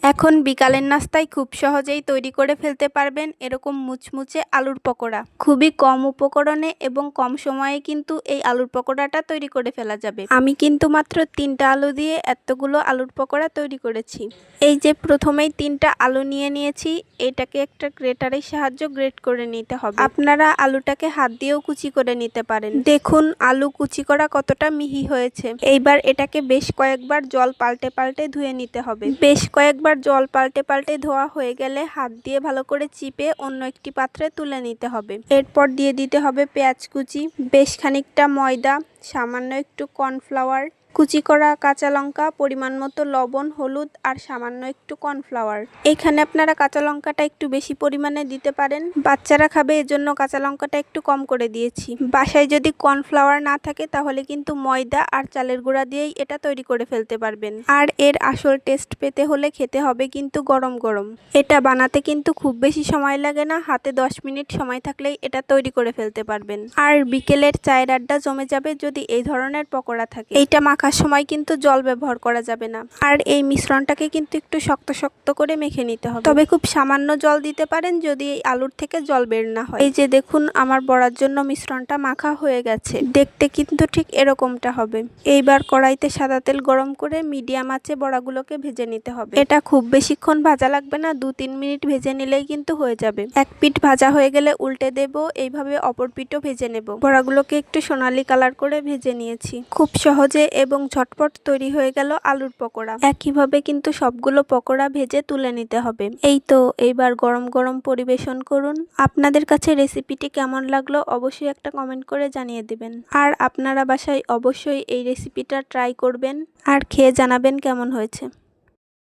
এখন বিকালের নাস্তায় খুব সহজেই তৈরি করে ফেলতে পারবেন এরকম মুচমুচে আলুর পকোড়া। খুবই কম উপকরণে এবং কম সময়ে কিন্তু এই আলুর পকোড়াটা তৈরি করে ফেলা যাবে। আমি কিন্তু মাত্র 3টা আলু দিয়ে এতগুলো আলুর পকোড়া তৈরি করেছি। এই যে প্রথমেই 3টা আলু নিয়ে নিয়েছি, এটাকে একটা গ্রেটারের সাহায্যে গ্রেট করে নিতে হবে। আপনারা আলুটাকে হাত দিয়েও কুচি করে নিতে পারেন। দেখুন আলু কুচি করা কতটা মিহি হয়েছে। এইবার এটাকে বেশ কয়েকবার জল পাল্টে পাল্টে ধুয়ে নিতে হবে। বেশ কয়েকবার জল পাল্টে পাল্টে ধোয়া হয়ে গেলে হাত দিয়ে ভালো করে চিপে অন্য একটি পাত্রে তুলে নিতে হবে। এরপর দিয়ে দিতে হবে পেঁয়াজ কুচি, বেশ খানিকটা ময়দা, সামান্য একটু কর্নফ্লাওয়ার, কুচি করা কাঁচা লঙ্কা, পরিমাণ মতো লবণ, হলুদ আর সামান্য একটু কর্নফ্লাওয়ার। এখানে আপনারা কাঁচা লঙ্কাটা একটু বেশি পরিমাণে দিতে পারেন, বাচ্চারা খাবে এজন্য কাঁচা লঙ্কাটা একটু কম করে দিয়েছি। বাসায় যদি কর্নফ্লাওয়ার না থাকে তাহলে কিন্তু ময়দা আর চালের গুঁড়া দিয়েই এটা তৈরি করে ফেলতে পারবেন। আর এর আসল টেস্ট পেতে হলে খেতে হবে কিন্তু গরম গরম। এটা বানাতে কিন্তু খুব বেশি সময় লাগে না, হাতে 10 মিনিট সময় থাকলেই এটা তৈরি করে ফেলতে পারবেন। আর বিকেলের চায়ের আড্ডা জমে যাবে যদি এই ধরনের পকোড়া থাকে। এইটা মাখার সময় কিন্তু জল ব্যবহার করা যাবে না। আর এই মিশ্রণটাকে কিন্তু একটু শক্ত শক্ত করে মেখে নিতে হবে, তবে খুব সামান্য জল দিতে পারেন যদি এই আলুর থেকে জল বের না হয়। এই যে দেখুন আমার বড়ার জন্য মিশ্রণটা মাখা হয়ে গেছে, দেখতে কিন্তু ঠিক এরকমটা হবে। এইবার কড়াইতে সাদা তেল গরম করে মিডিয়াম আঁচে বড়াগুলোকে ভেজে নিতে হবে। এটা খুব বেশিক্ষণ ভাজা লাগবে না, 2-3 মিনিট ভেজে নিলেই কিন্তু হয়ে যাবে। এক পিঠ ভাজা হয়ে গেলে উল্টে দেব, এইভাবে অপর পিঠও ভেজে নেব। বড়াগুলোকে একটু সোনালী কালার করে ভেজে নিয়েছি। খুব সহজে এবং ঝটপট তৈরি হয়ে গেল আলুর পকোড়া। একইভাবে কিন্তু সবগুলো পকোড়া ভেজে তুলে নিতে হবে। এই তো এইবার গরম গরম পরিবেশন করুন। আপনাদের কাছে রেসিপিটি কেমন লাগলো অবশ্যই একটা কমেন্ট করে জানিয়ে দিবেন। আর আপনারা বাসায় অবশ্যই এই রেসিপিটা ট্রাই করবেন আর খেয়ে জানাবেন কেমন হয়েছে।